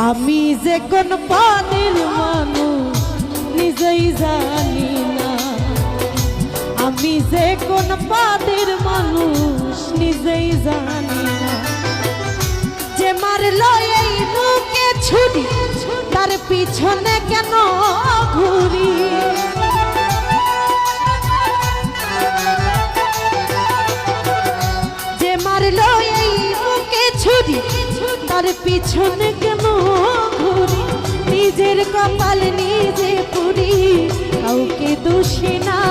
আমি যে কোন পাদের মানুষ নিজেই জানি না, আমি যে কোন পাদের মানুষ নিজেই জানি না। যে মারলো এই বুকে ছুরি তার পিছনে কেন ঘুরি, যে মারলো এই বুকে ছুরি তার পিছনে কেন ঘুরি। নিজের কপাল নিজে পুরি, কাউকে দোষী না